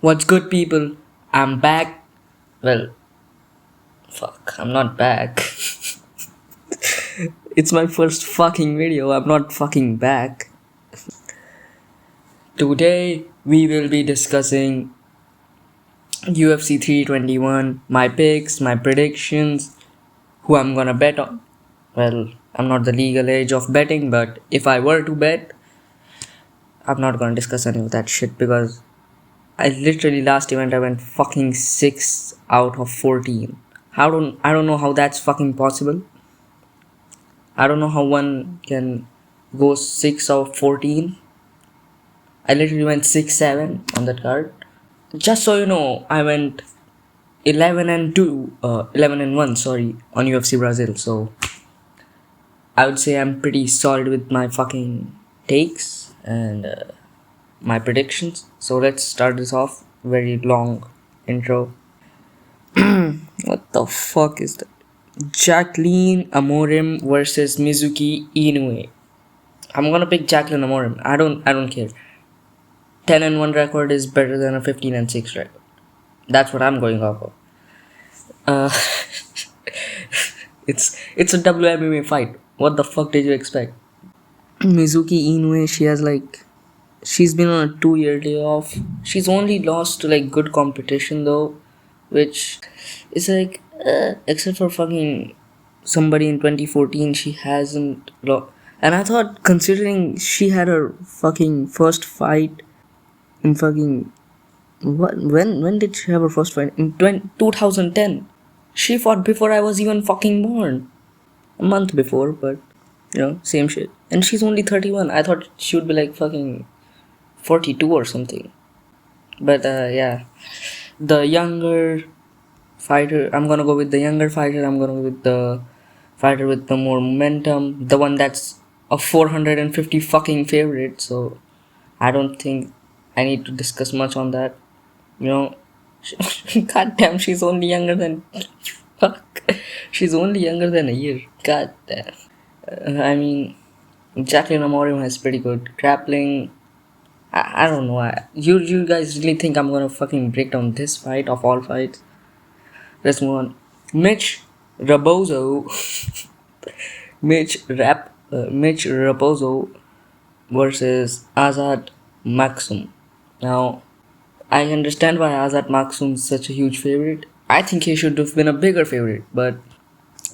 What's good, people? I'm back. Well, fuck, I'm not back. It's my first fucking video. I'm not fucking back. Today, we will be discussing UFC 321, my picks, my predictions, who I'm gonna bet on. Well, I'm not the legal age of betting, but if I were to bet, I'm not gonna discuss any of that shit because I literally last event I went fucking 6 out of 14. I don't know how that's fucking possible. I don't know how one can go 6 out of 14. I literally went 6-7 on that card. Just so you know, I went 11 and 1, sorry, on UFC Brazil. So I would say I'm pretty solid with my fucking takes and my predictions. So let's start this off. Very long intro. What the fuck is that? Jacqueline Amorim versus Mizuki Inoue. I'm gonna pick Jacqueline Amorim. I don't care. 10-1 record is better than a 15-6 record. That's what I'm going off of. Uh, it's a WMMA fight. What the fuck did you expect? Mizuki Inoue, she's been on a 2-year layoff. She's only lost to good competition though, which is except for fucking somebody in 2014, she hasn't lost. And I thought, considering she had her fucking first fight in fucking when did she have her first fight? In 2010. She fought before I was even fucking born. A month before, but same shit. And she's only 31. I thought she would be fucking 42 or something. But yeah, the younger fighter, I'm gonna go with the younger fighter. I'm gonna go with the fighter with the more momentum, the one that's a 450 fucking favorite. So I don't think I need to discuss much on that. Goddamn, she's only younger than fuck. She's only younger than a year. Goddamn. I mean, Jacqueline Amorim has pretty good grappling. I don't know. You guys really think I'm gonna fucking break down this fight of all fights? Let's move on. Mitch Raposo. Mitch Raposo versus Azat Maksum. Now, I understand why Azat Maksum is such a huge favorite. I think he should have been a bigger favorite, but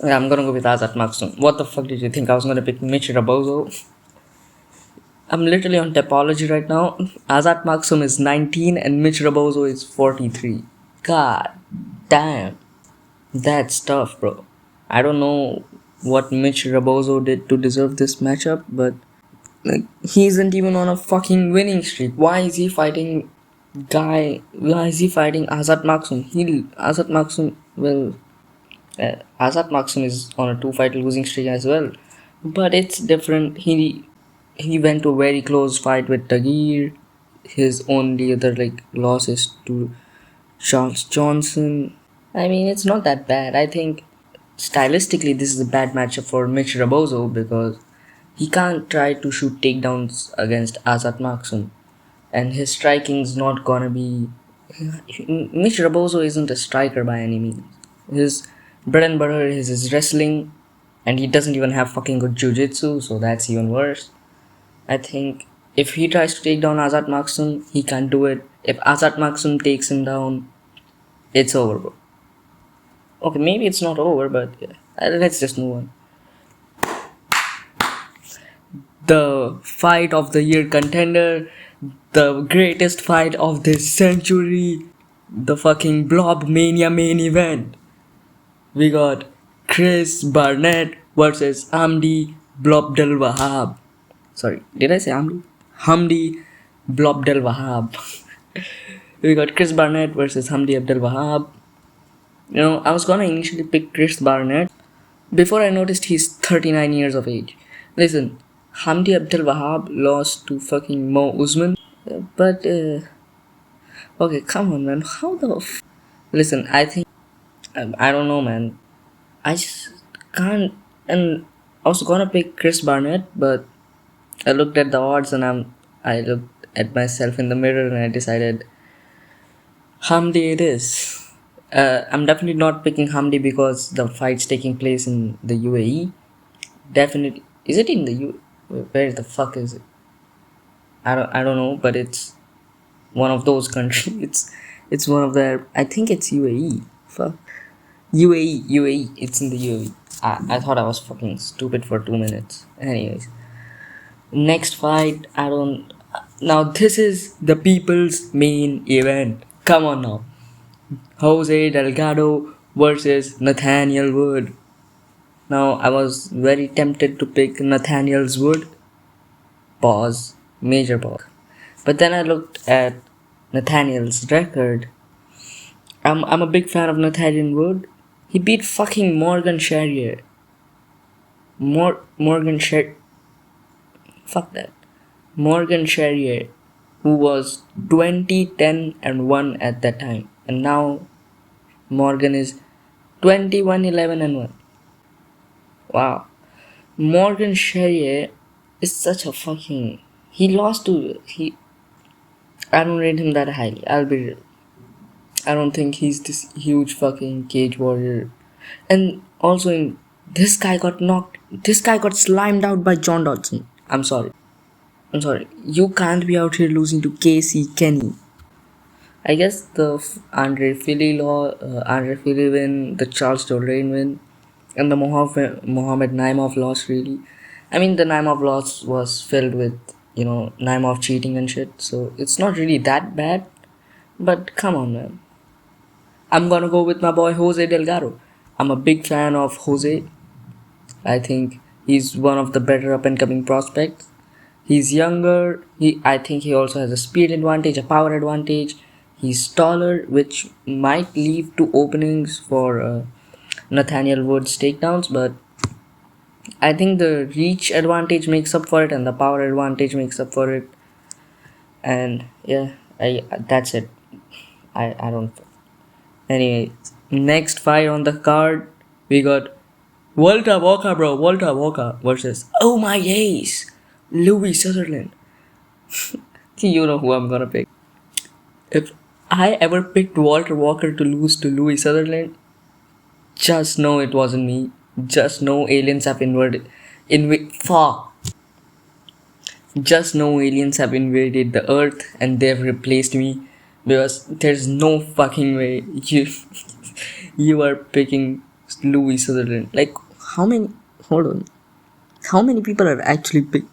yeah, I'm gonna go with Azat Maksum. What the fuck did you think? I was gonna pick Mitch Raposo? I'm literally on Topology right now. Azat Maksum is 19 and Mitch Raposo is 43. God damn. That's tough, bro. I don't know what Mitch Raposo did to deserve this matchup, but he isn't even on a fucking winning streak. Why is he fighting Azat Maksum? Azat Maksum is on a 2-fight losing streak as well. But it's different. He went to a very close fight with Tagir. His only other loss is to Charles Johnson. I mean, it's not that bad. I think stylistically this is a bad matchup for Mitch Raposo because he can't try to shoot takedowns against Azat Maksum. And his striking's not gonna be... Mitch Raposo isn't a striker by any means. His bread and butter is his wrestling, and he doesn't even have fucking good jiu-jitsu, so that's even worse. I think if he tries to take down Azat Maksum, he can't do it. If Azat Maksum takes him down, it's over, bro. Okay, maybe it's not over, but yeah. Let's just move on. The fight of the year contender, the greatest fight of this century, the fucking Blob Mania main event. We got Chris Barnett versus Hamdi Blobdel Wahab. Sorry, did I say Hamdi? Hamdi Blobdel Wahab. We got Chris Barnett versus Hamdi Abdel Wahab. I was gonna initially pick Chris Barnett before I noticed he's 39 years of age. Listen, Hamdi Abdel Wahab lost to fucking Mo Usman. But, okay, come on, man. How the Listen, I think... I don't know, man. I just can't... And I was gonna pick Chris Barnett, but I looked at the odds and I looked at myself in the mirror and I decided Hamdi it is. I'm definitely not picking Hamdi because the fight's taking place in the UAE. Definitely, is it in the U? Where the fuck is it? I don't know, but it's one of those countries. It's one of their. I think it's UAE. Fuck. UAE. It's in the UAE. I thought I was fucking stupid for 2 minutes. Anyways, next fight. I don't. Now this is the people's main event. Come on now. Jose Delgado versus Nathaniel Wood. Now I was very tempted to pick Nathaniel's Wood. Pause. Major pause. But then I looked at Nathaniel's record. I'm a big fan of Nathaniel Wood. He beat fucking Morgan Charrier. Morgan Charrier. Fuck that. Morgan Charrier, who was 20-10-1 at that time, and now Morgan is 21-11-1. Wow. Morgan Charrier is such a fucking. He lost to. I don't rate him that highly. I'll be real. I don't think he's this huge fucking cage warrior. And also, this guy got knocked. This guy got slimed out by John Dodson. I'm sorry. You can't be out here losing to Casey Kenny. I guess the Andre Philly win, the Charles Jourdain win, and the Mohammed Naimov loss really. I mean, the Naimov loss was filled with, Naimov cheating and shit, so it's not really that bad. But come on, man. I'm gonna go with my boy Jose Delgado. I'm a big fan of Jose. I think he's one of the better up and coming prospects. He's younger. I think he also has a speed advantage, a power advantage. He's taller, which might lead to openings for Nathaniel Wood's takedowns, but I think the reach advantage makes up for it, and the power advantage makes up for it. And yeah, that's it. I don't. Anyway, next fight on the card, we got Walter Walker versus oh my days, Louis Sutherland. You know who I'm gonna pick. If I ever picked Walter Walker to lose to Louis Sutherland, just know it wasn't me. Just know aliens have Just know aliens have invaded the earth and they've replaced me, because there's no fucking way you are picking Louis Sutherland. Like, how many? Hold on. How many people are actually picked?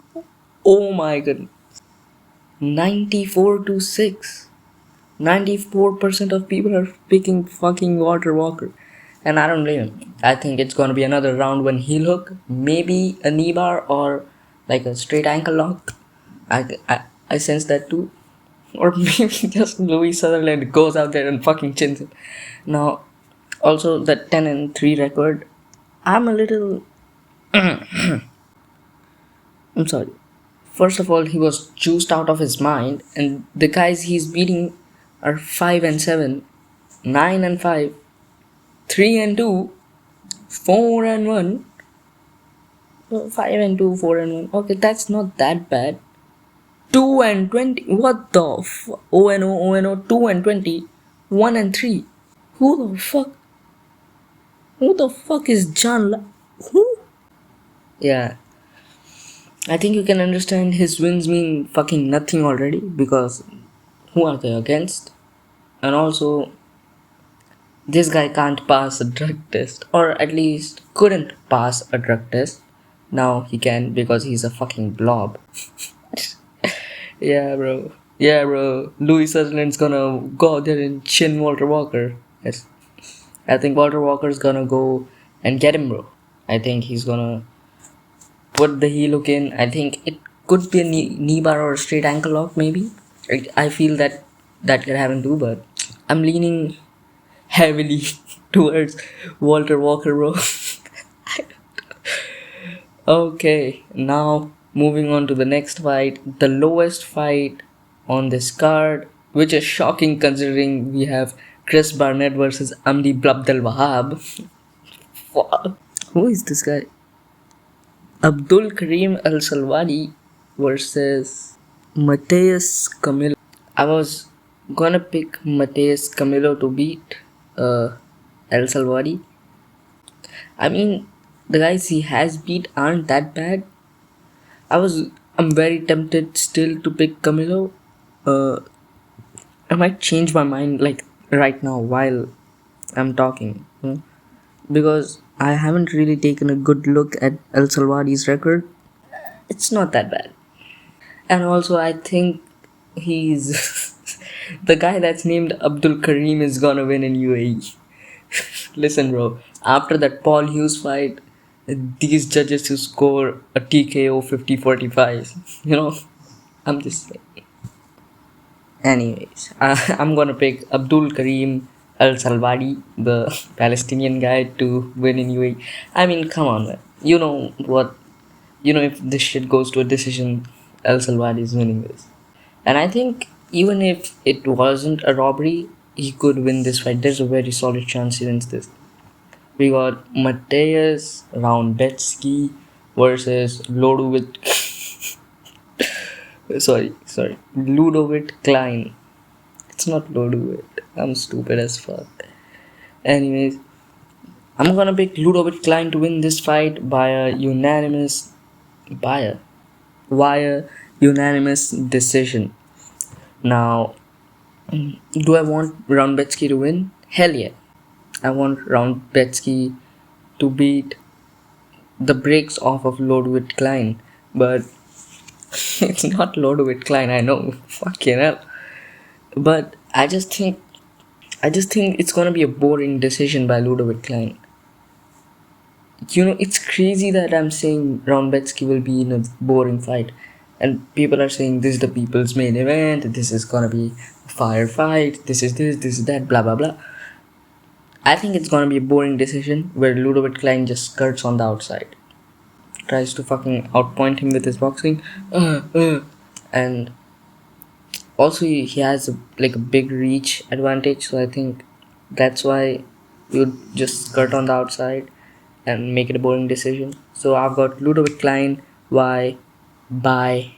Oh my god. 94-6. 94% of people are picking fucking Walter Walker. And I don't blame him. I think it's gonna be another round when heel hook. Maybe a knee bar or like a straight ankle lock. I sense that too. Or maybe just Louis Sutherland goes out there and fucking chins it. Now, also the 10-3 record. I'm a little. I'm sorry. First of all, he was juiced out of his mind, and the guys he's beating are 5-7, 9-5, 3-2, 4-1, 5-2, 4-1. Okay, that's not that bad. 2-20. What the fuck? 0-0, 2-20, 1-3. Who the fuck? Who the fuck is who? Yeah. I think you can understand his wins mean fucking nothing already, because who are they against? And also, this guy can't pass a drug test, or at least couldn't pass a drug test. Now he can, because he's a fucking blob. Yeah, bro. Louis Sutherland's gonna go out there and chin Walter Walker. Yes. I think Walter Walker's gonna go and get him, bro. I think he's gonna put the heel hook in. I think it could be a knee bar or a straight ankle lock, maybe. I feel that could happen too, but I'm leaning heavily towards Walter Walker, bro. Okay, now moving on to the next fight, the lowest fight on this card, which is shocking considering we have Chris Barnett versus Amdi Blabdal Wahab. Who is this guy? Abdul Karim Al Salwani versus Mateus Camilo. I was Gonna pick Mateus Camilo to beat El Salvador. I mean, the guys he has beat aren't that bad. I'm very tempted still to pick Camilo. Uh, I might change my mind like right now while I'm talking, because I haven't really taken a good look at El Salvador's record. It's not that bad, and also I think he's the guy that's named Abdul Karim is gonna win in UAE. Listen, bro. After that Paul Hughes fight, these judges who score a TKO 50-45. I'm just saying. Anyways, I'm gonna pick Abdul Karim Al Salvadi, the Palestinian guy, to win in UAE. I mean, come on, man. You know what? If this shit goes to a decision, El Salvadi is winning this. And I think even if it wasn't a robbery, he could win this fight. There's a very solid chance he wins this. We got Mateus Roundbetsky versus Ludovit. sorry, Ludovit Klein. It's not Ludovit. I'm stupid as fuck. Anyways, I'm gonna pick Ludovit Klein to win this fight by a via unanimous decision. Now, do I want Roundbetsky to win? Hell yeah. I want Roundbetsky to beat the brakes off of Ludovit Klein. But it's not Ludovit Klein, I know. Fucking hell. But I just think it's gonna be a boring decision by Ludovit Klein. It's crazy that I'm saying Roundbetsky will be in a boring fight, and people are saying this is the people's main event. This is gonna be a fire fight. This is that, blah blah blah. I think it's gonna be a boring decision where Ludovit Klein just skirts on the outside, tries to fucking outpoint him with his boxing, and also he has a big reach advantage. So I think that's why you just skirt on the outside and make it a boring decision. So I've got Ludovit Klein. Why? By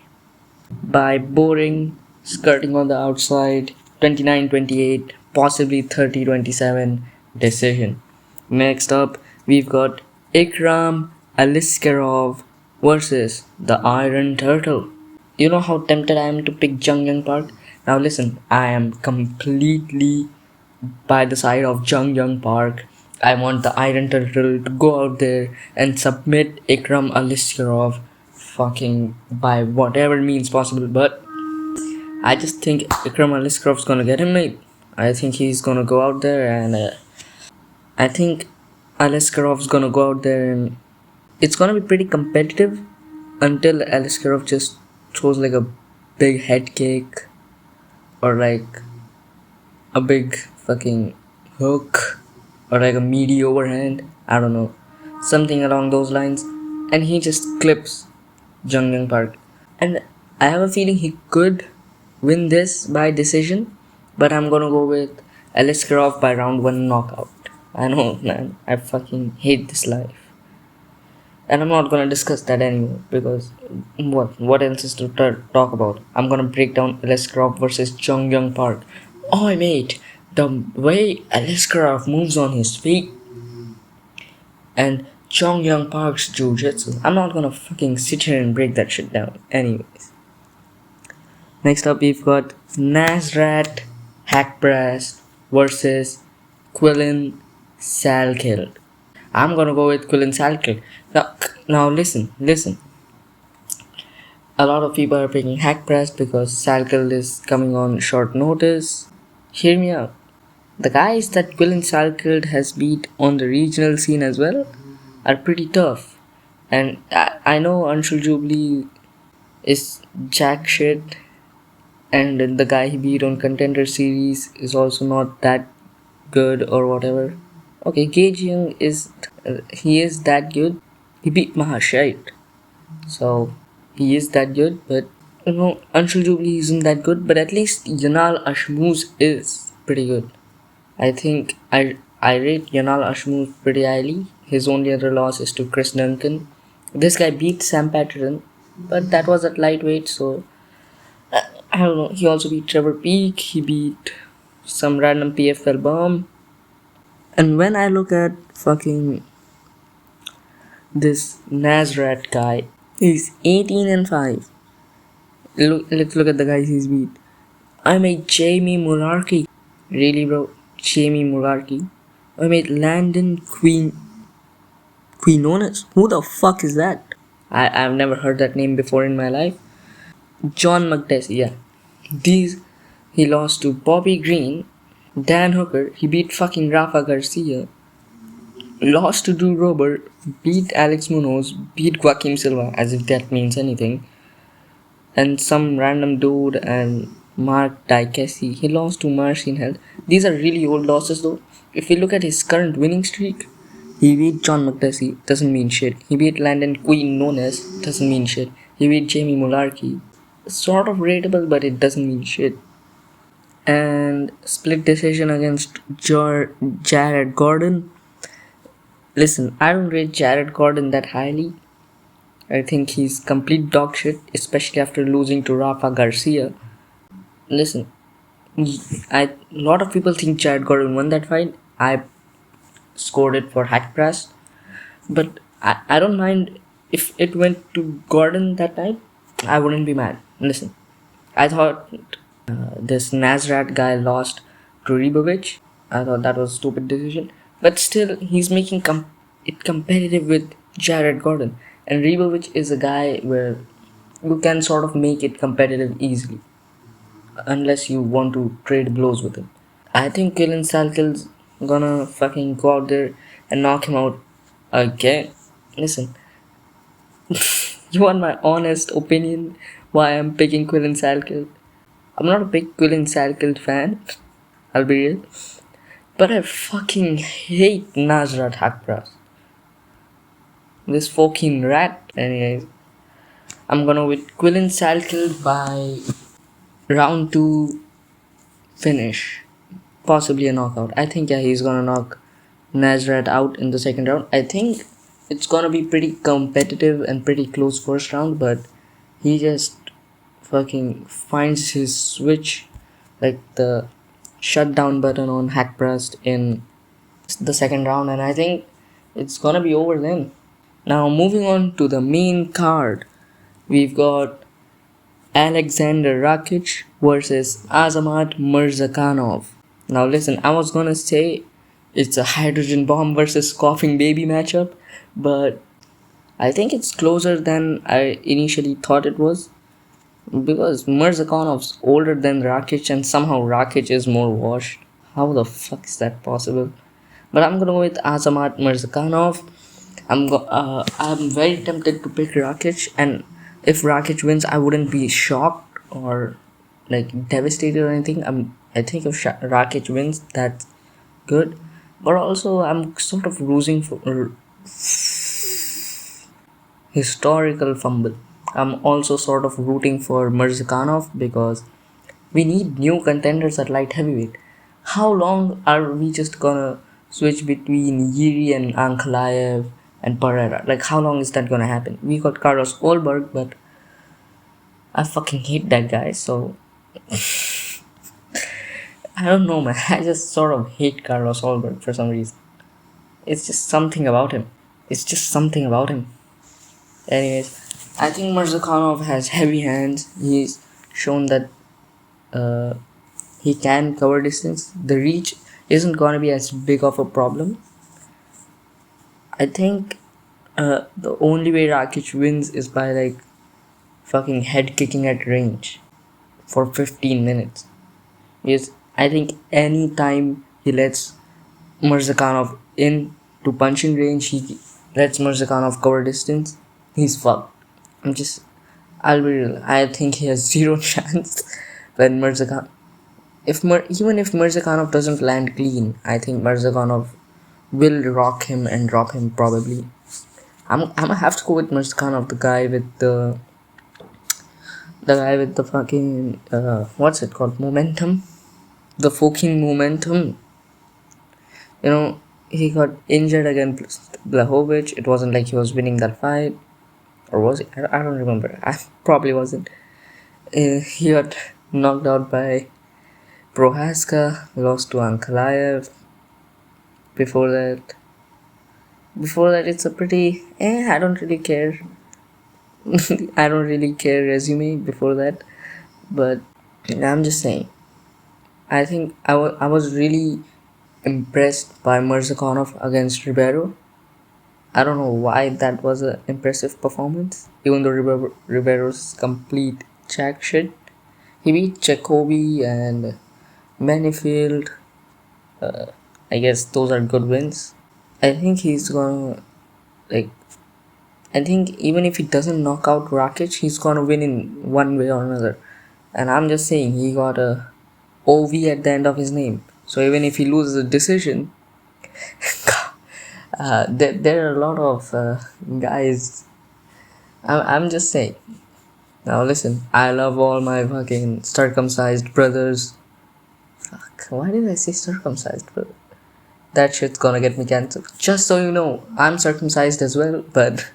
boring, skirting on the outside, 29-28, possibly 30-27 decision. Next up, we've got Ikram Aliskerov versus the Iron Turtle. You know how tempted I am to pick Jung Young Park? Now listen, I am completely by the side of Jung Young Park. I want the Iron Turtle to go out there and submit Ikram Aliskerov fucking by whatever means possible, but I just think Ikram Aliskerov's gonna get him, mate. I think he's gonna go out there and I think Aliskerov's gonna go out there and it's gonna be pretty competitive until Aliskerov just throws like a big head kick or like a big fucking hook or like a meaty overhand. I don't know. Something along those lines. And he just clips Jung Young Park. And I have a feeling he could win this by decision, but I'm gonna go with Aliskerov by round 1 knockout. I know, man. I fucking hate this life. And I'm not gonna discuss that anymore because what else is to talk about? I'm gonna break down Aliskerov versus Jung Young Park. Oh mate, the way Aliskerov moves on his feet and Jung Young Park's jiu-jitsu. I'm not gonna fucking sit here and break that shit down. Anyways. Next up we've got Nasrat Hakparast versus Quillen Salkild. I'm gonna go with Quillen Salkild. Now listen. A lot of people are picking Hakparast because Salkild is coming on short notice. Hear me out. The guys that Quillen Salkild has beat on the regional scene as well are pretty tough. And I know Anshul Jubilee is jack shit, and the guy he beat on Contender Series is also not that good or whatever. Okay, Gage Young he is that good. He beat Mahashite, so he is that good. But Anshul Jubilee isn't that good. But at least Yanal Ashmouz is pretty good. I think I rate Yanal Ashmouz pretty highly. His only other loss is to Chris Duncan. This guy beat Sam Patterson, but that was at lightweight, so I don't know. He also beat Trevor Peak. He beat some random PFL bomb. And when I look at fucking this Nazrat guy, he's 18-5. Let's look at the guys he's beat. I made Jamie Mularkey. Really, bro? Jamie Mularkey. I made Landon Quinones. Who the fuck is that? I've never heard that name before in my life. John McDessie, yeah. These, he lost to Bobby Green, Dan Hooker, he beat fucking Rafa Garcia, lost to Drew Robert, beat Alex Munoz, beat Joaquim Silva, as if that means anything, and some random dude and Mark Diakesi, he lost to Marcin Held. These are really old losses though. If we look at his current winning streak, he beat John McDessie, doesn't mean shit. He beat Landon Quinones, doesn't mean shit. He beat Jamie Mularkey. Sort of rateable, but it doesn't mean shit. And split decision against Jared Gordon. Listen, I don't rate Jared Gordon that highly. I think he's complete dog shit, especially after losing to Rafa Garcia. Listen, a lot of people think Jared Gordon won that fight. I scored it for hack press, but I don't mind if it went to Gordon that night. I wouldn't be mad. Listen, I thought this Nazrat guy lost to Ribovic. I thought that was a stupid decision. But still, he's making it competitive with Jared Gordon. And Ribovic is a guy where you can sort of make it competitive easily. Unless you want to trade blows with him. I think Killen Salkill's gonna fucking go out there and knock him out again. Listen, you want my honest opinion why I'm picking Quillen Salkill? I'm not a big Quillen Salkill fan, I'll be real. But I fucking hate Nazrat Hakpras. This fucking rat. Anyways, I'm gonna with Quillen Salkill by round 2 finish. Possibly a knockout. I think yeah, he's gonna knock Nazrat out in the second round. I think it's gonna be pretty competitive and pretty close first round, but he just fucking finds his switch, like the shutdown button on Hackpressed in the second round, and I think it's gonna be over then. Now moving on to the main card, we've got Alexander Rakic versus Azamat Murzakanov. Now listen, I was gonna say it's a hydrogen bomb versus coughing baby matchup, but I think it's closer than I initially thought it was, because Mirzakanov's older than Rakic and somehow Rakic is more washed. How the fuck is that possible? But I'm gonna go with Azamat Mirzakanov. I'm very tempted to pick Rakic, and if Rakic wins, I wouldn't be shocked or like devastated or anything. I think if Rakic wins, that's good. But also, I'm sort of rooting for historical fumble. I'm also sort of rooting for Mirzakanov because we need new contenders at light heavyweight. How long are we just gonna switch between Yuri and Ankalaev and Pereira? Like, how long is that gonna happen? We got Carlos Goldberg, but I fucking hate that guy, so I don't know, man. I just sort of hate Carlos Goldberg for some reason. It's just something about him. Anyways, I think Mirzakhanov has heavy hands. He's shown that he can cover distance. The reach isn't gonna be as big of a problem. I think the only way Rakic wins is by like fucking head kicking at range for 15 minutes. Yes, I think any time he lets Mirzakhanov in to punching range, he lets Mirzakhanov cover distance, he's fucked. I'll be real, I think he has zero chance when Mirzakhanov. Even if Mirzakhanov doesn't land clean, I think Mirzakhanov will rock him and drop him probably. I'm gonna have to go with Mirzakhanov, the guy with the fucking what's it called, momentum, the fucking momentum. You know, he got injured against Blachowicz. It wasn't like he was winning that fight, or was it? I don't remember. I probably wasn't. He got knocked out by Prohaska, lost to Ankalaev. Before that, it's a pretty I don't really care. I don't really care resume before that, but I'm just saying. I think I was really impressed by Mirzakhanov against Ribeiro. I don't know why that was an impressive performance, even though Ribeiro's complete jack shit. He beat Jacoby and Manifield. I guess those are good wins. I think he's gonna like. I think even if he doesn't knock out Rakic, he's gonna win in one way or another. And I'm just saying he got a OV at the end of his name. So even if he loses a decision, there are a lot of guys. I'm just saying. Now listen, I love all my fucking circumcised brothers. Fuck, why did I say circumcised brother? That shit's gonna get me cancelled. Just so you know, I'm circumcised as well, but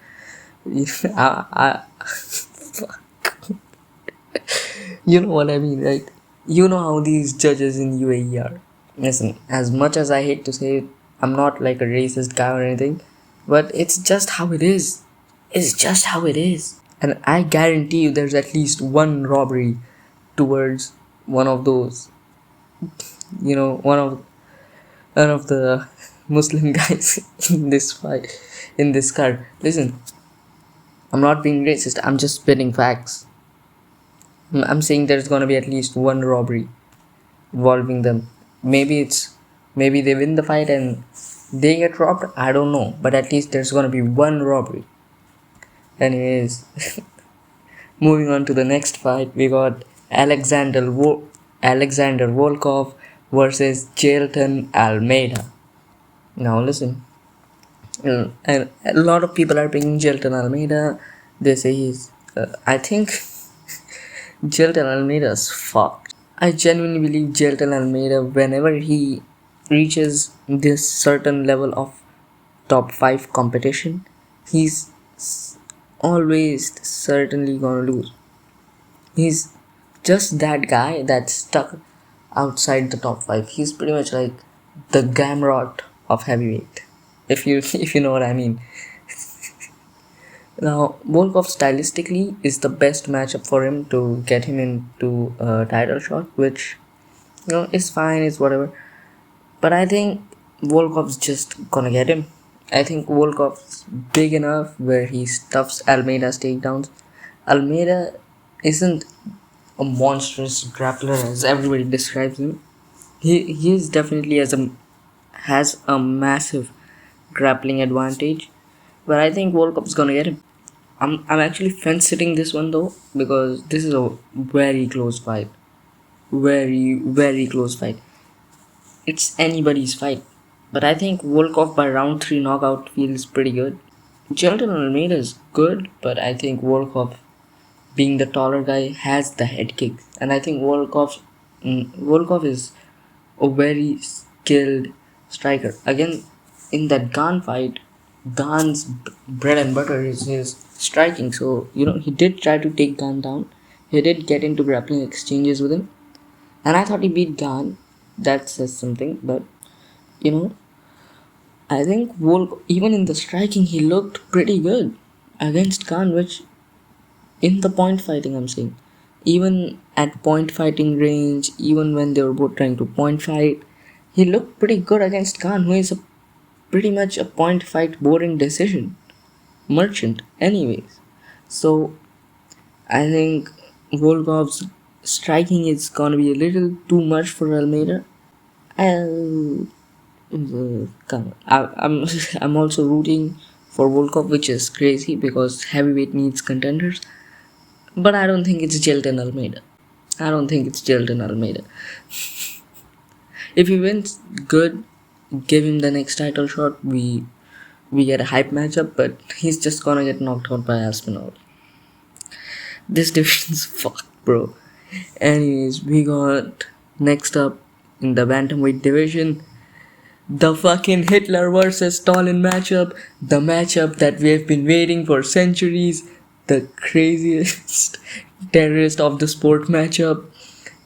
fuck. You know what I mean, right? You know how these judges in UAE are. Listen, as much as I hate to say it, I'm not like a racist guy or anything, but it's just how it is. It's just how it is. And I guarantee you there's at least one robbery towards one of those. You know, one of the Muslim guys in this fight, in this card. Listen, I'm not being racist, I'm just spitting facts. I'm saying there's gonna be at least one robbery involving them. Maybe they win the fight and they get robbed, I don't know, but at least there's gonna be one robbery. Anyways, moving on to the next fight, we got Alexander Volkov versus Jailton Almeida. Now listen, and a lot of people are picking Jailton Almeida. They say he's, I think Jailton Almeida's fucked. I genuinely believe Jailton Almeida, whenever he reaches this certain level of top 5 competition, he's always certainly gonna lose. He's just that guy that's stuck outside the top 5. He's pretty much like the Gamrot of heavyweight, if you know what I mean. Now, Volkov stylistically is the best matchup for him to get him into a title shot, which, you know, is fine, is whatever. But I think Volkov's just gonna get him. I think Volkov's big enough where he stuffs Almeida's takedowns. Almeida isn't a monstrous grappler as everybody describes him. He is definitely has a massive grappling advantage, but I think Volkov's gonna get him. I'm actually fence sitting this one though, because this is a very close fight. Very close fight. It's anybody's fight. But I think Volkov by round 3 knockout feels pretty good. Jailton Almeida is good, but I think Volkov, being the taller guy, has the head kick. And I think Volkov is a very skilled striker. Again, in that Gane fight, Gane's bread and butter is his striking. So, you know, he did try to take Gane down. He did get into grappling exchanges with him. And I thought he beat Gane. That says something. But, you know, I think even in the striking, he looked pretty good against Gane, which in the point fighting, I'm saying. Even at point fighting range, even when they were both trying to point fight, he looked pretty good against Gane, who is pretty much a point fight boring decision merchant anyways. So I think Volkov's striking is gonna be a little too much for Almeida. I'm also rooting for Volkov, which is crazy because heavyweight needs contenders. But I don't think it's Jailton Almeida. If he wins, good. Give him the next title shot. We get a hype matchup, but he's just gonna get knocked out by Aspinall. This division's fucked, bro. Anyways, we got next up in the bantamweight division, the fucking Hitler versus Stalin matchup. The matchup that we have been waiting for centuries. The craziest terrorist of the sport matchup.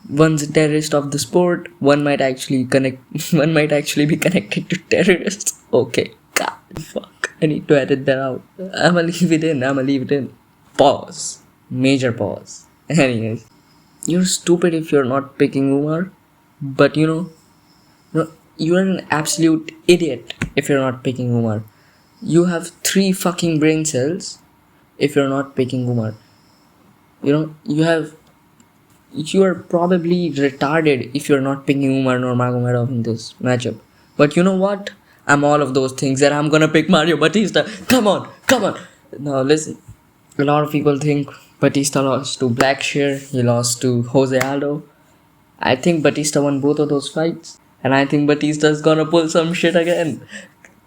One's a terrorist of the sport. One might actually connect. One might actually be connected to terrorists. Okay, God, fuck. I need to edit that out. I'ma leave it in. I'ma leave it in. Pause. Major pause. Anyways, you're stupid if you're not picking Umar, but you're an absolute idiot if you're not picking Umar. You have 3 fucking brain cells if you're not picking Umar. You are probably retarded if you're not picking Umar Nurmagomedov in this matchup. But you know what? I'm all of those things and I'm gonna pick Mario Batista. Come on, come on. Now listen, a lot of people think Batista lost to Blackshear, he lost to Jose Aldo. I think Batista won both of those fights. And I think Batista's gonna pull some shit again.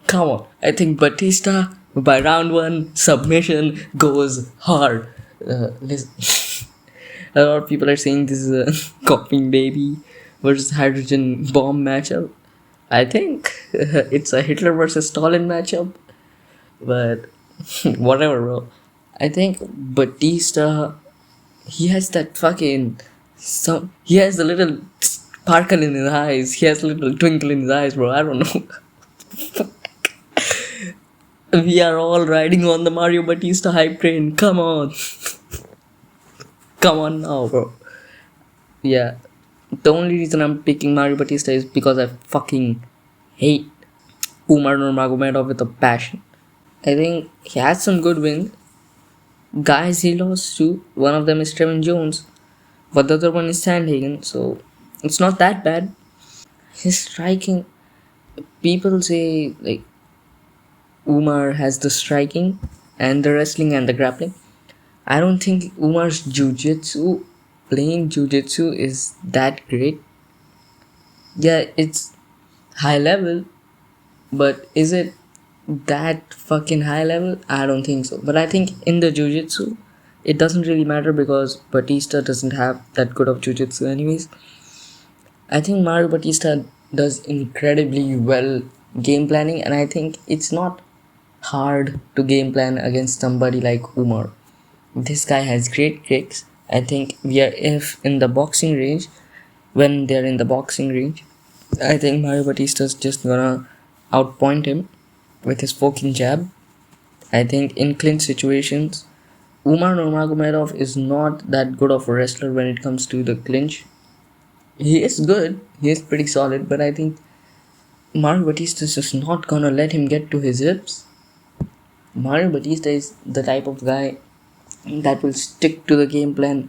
Come on. I think Batista by round 1 submission goes hard. Listen. A lot of people are saying this is a coughing baby versus hydrogen bomb matchup. I think it's a Hitler versus Stalin matchup. But whatever, bro. I think Batista, he has that fucking he has a little sparkle in his eyes. He has a little twinkle in his eyes, bro. I don't know. We are all riding on the Mario Batista hype train. Come on. Come on now, bro. Yeah. The only reason I'm picking Mario Batista is because I fucking hate Umar Nurmagomedov with a passion. I think he has some good wins. Guys he lost to, one of them is Trevin Jones, but the other one is Sandhagen, so it's not that bad. His striking, people say like Umar has the striking and the wrestling and the grappling. I don't think Umar's playing jiu-jitsu is that great. Yeah, it's high level, but is it that fucking high level? I don't think so. But I think in the jiu-jitsu, it doesn't really matter because Batista doesn't have that good of jiu-jitsu anyways. I think Mario Batista does incredibly well game planning, and I think it's not hard to game plan against somebody like Umar. This guy has great kicks. I think if in the boxing range, when they're in the boxing range, I think Mario Batista's just gonna outpoint him with his forking jab. I think in clinch situations, Umar Nurmagomedov is not that good of a wrestler when it comes to the clinch. He is good, he is pretty solid, but I think Mario Batista is just not gonna let him get to his hips. Mario Batista is the type of guy that will stick to the game plan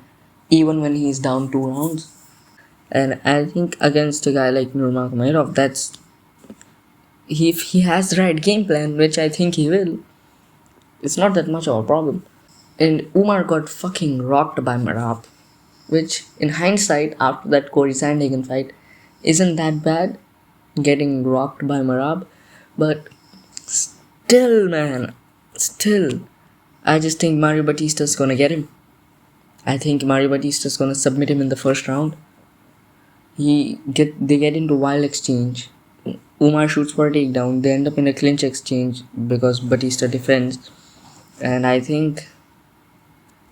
even when he's down 2 rounds. And I think against a guy like Nurmagomedov, if he has the right game plan, which I think he will, it's not that much of a problem. And Umar got fucking rocked by Marab, which in hindsight, after that Corey Sandhagen fight, isn't that bad, getting rocked by Marab. But still, man, I just think Mario Batista's gonna get him. I think Mario Batista's gonna submit him in the first round. They get into wild exchange. Umar shoots for a takedown. They end up in a clinch exchange because Batista defends. And I think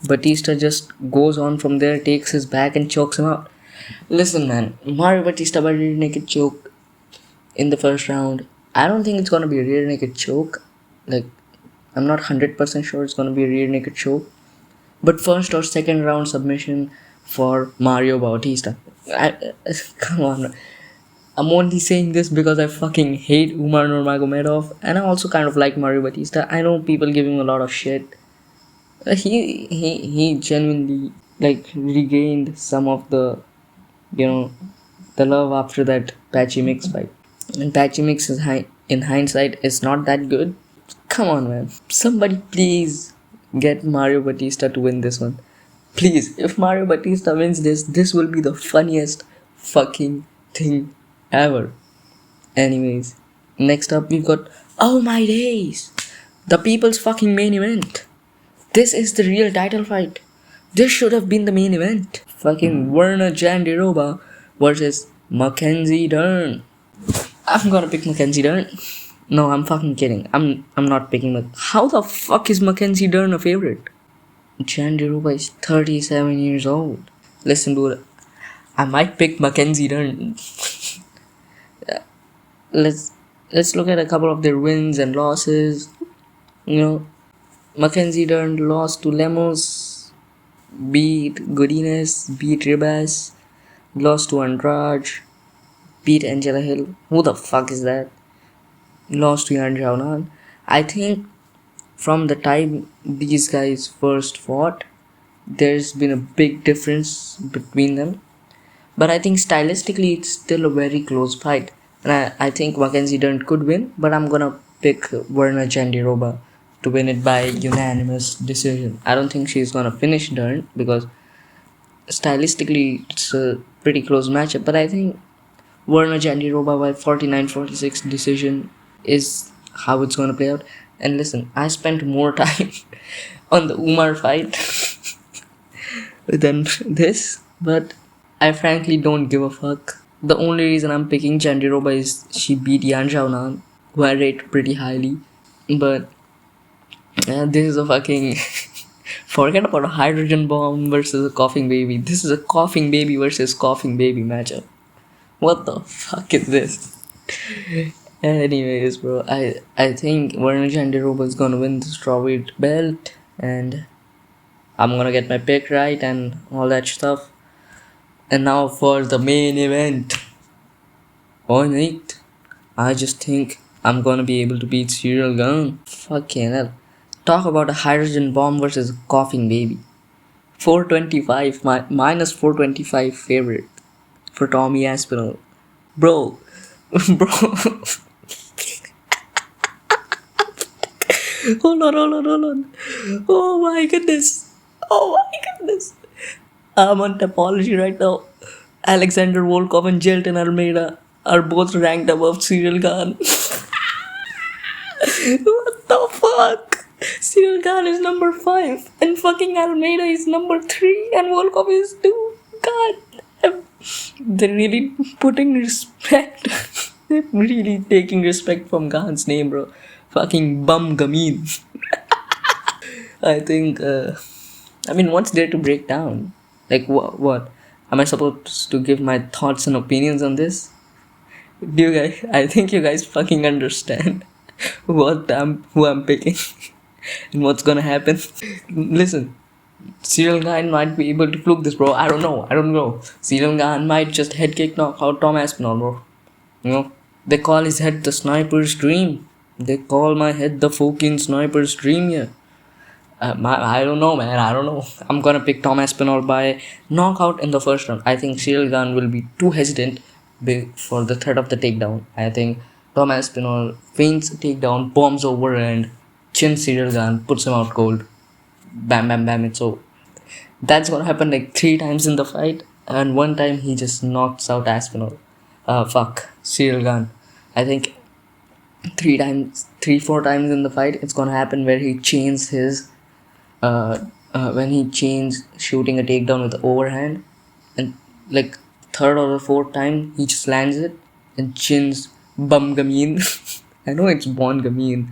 Batista just goes on from there, takes his back and chokes him out. Listen, man, Mario Batista by rear naked choke in the first round. I don't think it's gonna be a rear naked choke. Like, I'm not 100% sure it's gonna be a rear naked choke. But first or second round submission for Mario Bautista. Come on. I'm only saying this because I fucking hate Umar Nurmagomedov, and I also kind of like Mario Batista. I know people give him a lot of shit. He genuinely regained some of the the love after that Patchy Mix fight. And Patchy Mix is in hindsight is not that good. Come on, man. Somebody please get Mario Batista to win this one. Please, if Mario Batista wins this will be the funniest fucking thing ever. Anyways, next up we've got, oh my days, the people's fucking main event. This is the real title fight. This should have been the main event. Fucking Werner Jandiroba versus Mackenzie Dern. I'm gonna pick Mackenzie Dern. No, I'm fucking kidding. I'm not picking How the fuck is Mackenzie Dern a favorite? Jandiroba is 37 years old. Listen, dude, I might pick Mackenzie Dern. Let's let's look at a couple of their wins and losses. You know, Mackenzie Dern lost to Lemos, beat Godinez, beat Ribas, lost to Andrade, beat Angela Hill. Who the fuck is that? Lost to Yan Xiaonan. I think from the time these guys first fought, there's been a big difference between them. But I think stylistically, it's still a very close fight. And I think Mackenzie Dern could win, but I'm gonna pick Verna Jandiroba to win it by unanimous decision. I don't think she's gonna finish Dern because stylistically, it's a pretty close matchup. But I think Verna Jandiroba by 49-46 decision is how it's gonna play out. And listen, I spent more time on the Umar fight than this, but I frankly don't give a fuck. The only reason I'm picking Jandiroba is she beat Yan Xiaonan, who I rate pretty highly. But this is a fucking forget about a hydrogen bomb versus a coughing baby. This is a coughing baby versus coughing baby matchup. What the fuck is this? Anyways, bro, I think Verna Jandiroba is gonna win the strawweight belt, and I'm gonna get my pick right and all that stuff. And now for the main event. On it, I just think I'm gonna be able to beat Cyril Gane. Fucking hell. Talk about a hydrogen bomb versus a coughing baby. 425, minus 425 favorite for Tommy Aspinall. Bro, bro. Hold on. Oh my goodness. I'm on topology right now. Alexander Volkov and Jelton Almeida are both ranked above Cyril Gane. What the fuck? Cyril Gane is number 5 and fucking Almeida is number 3 and Volkov is 2. God damn. They're really putting respect. They're really taking respect from Gane's name, bro. Fucking bum Gamin. I think, what's there to break down? Like, what? Am I supposed to give my thoughts and opinions on this? Do you guys? I think you guys fucking understand who I'm picking and what's gonna happen. Listen, Cyril Gane might be able to fluke this, bro. I don't know. Cyril Gane might just head kick knock out Tom Aspinall, bro. You know, they call his head the sniper's dream. They call my head the fucking sniper's dream here. I don't know, man. I don't know. I'm gonna pick Tom Aspinall by knockout in the first round. I think Cyril Gane will be too hesitant for the threat of the takedown. I think Tom Aspinall feints a takedown, bombs over, and chins Cyril Gane, puts him out cold. Bam, bam, bam. It's over. That's gonna happen like 3 times in the fight, and one time he just knocks out Aspinall. Cyril Gane. I think 3-4 times in the fight, it's gonna happen where he chains his. When he chains shooting a takedown with the overhand, and like 3rd or the 4th time he just lands it and chins Bum Gamin. I know it's Bon Gamin,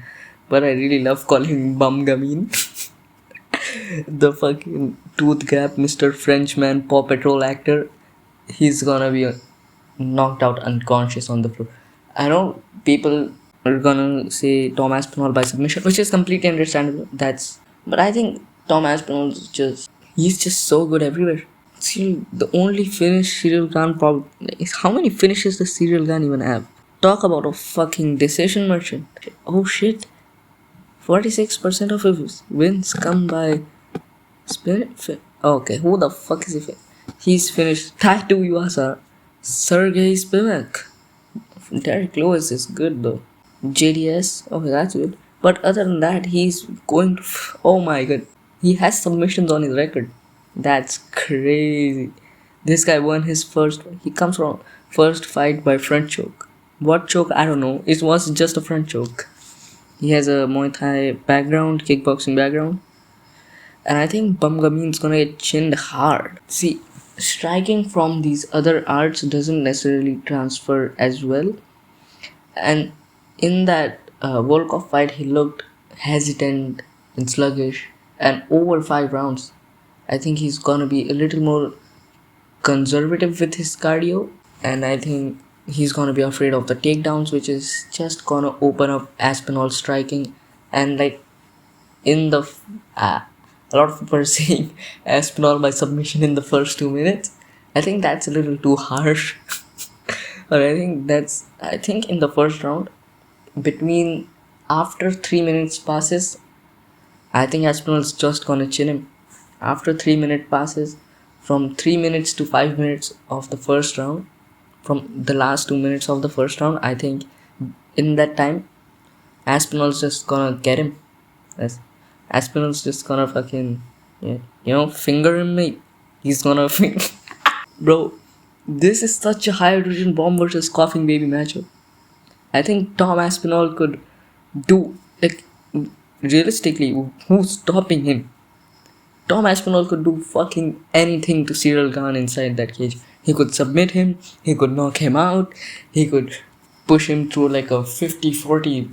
but I really love calling him Bum Gamin. The fucking tooth gap Mr. Frenchman Paw Patrol actor, he's gonna be knocked out unconscious on the floor. I know people are gonna say Tom Aspinall by submission, which is completely understandable. But I think Tom Aspinall he's just so good everywhere. See, the only finish Cyril Gane is how many finishes does Cyril Gane even have? Talk about a fucking decision merchant. Oh shit. 46% of his wins come by spin. Okay, who the fuck is he? He's finished Tattoo Yuasa, Sergey Spivak. Derek Lewis is good though. JDS, okay, that's good. But other than that, he's going to. Oh my god. He has submissions on his record. That's crazy. This guy won his first. He comes from first fight by front choke. What choke? I don't know. It was just a front choke. He has a Muay Thai background, kickboxing background. And I think Bum Gamin's gonna get chinned hard. See, striking from these other arts doesn't necessarily transfer as well. And in that Volkov fight, he looked hesitant and sluggish. And over 5 rounds, I think he's gonna be a little more conservative with his cardio, and I think he's gonna be afraid of the takedowns, which is just gonna open up Aspinall striking. And like in the a lot of people are saying Aspinall by submission in the first 2 minutes. I think that's a little too harsh. But I think in the first round, between after 3 minutes passes, I think Aspinall's just gonna chill him. After 3 minute passes, from 3 minutes to 5 minutes of the first round, from the last 2 minutes of the first round, I think in that time, Aspinall's just gonna get him. Yes. Aspinall's just gonna fucking, yeah, finger him, mate. He's gonna finger. Bro, this is such a hydrogen bomb versus coughing baby matchup. I think Tom Aspinall could do, like, realistically, who's stopping him? Tom Aspinall could do fucking anything to Cyril Gane inside that cage. He could submit him, he could knock him out, he could push him through like a 50-40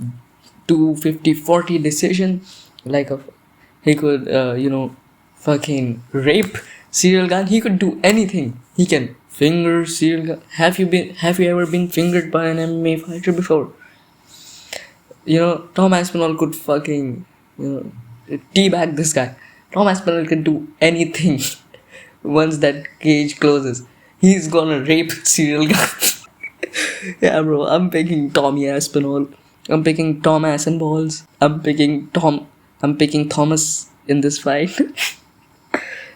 50-40 decision. Like he could, fucking rape Cyril Gane. He could do anything. He can finger Cyril Gane. Have you ever been fingered by an MMA fighter before? Tom Aspinall could fucking, teabag this guy. Tom Aspinall can do anything once that cage closes. He's gonna rape Cyril Gane. Yeah, bro, I'm picking Tommy Aspinall. I'm picking Tom Ass and Balls. I'm picking Thomas in this fight.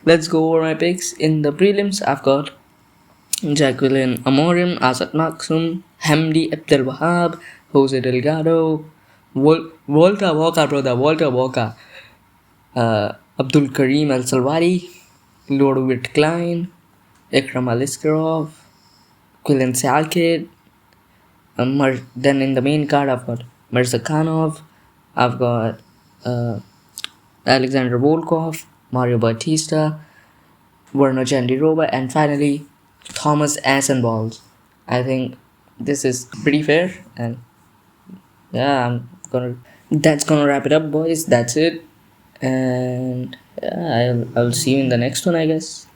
Let's go over my picks. In the prelims, I've got Jacqueline Amorim, Azat Maksum, Hamdi Abdel Wahab, Jose Delgado, Walter Walker, brother, Walter Walker, Abdul Karim Al Salwari, Ludwig Klein, Ikram Aliskerov, Quillen Salkid. Then in the main card, I've got Mirzakhanov, I've got Alexander Volkov, Mario Batista, Werner Jandiroba, and finally Thomas Ass and Balls. I think this is pretty fair, and yeah, that's gonna wrap it up, boys. That's it, and yeah, I'll see you in the next one, I guess.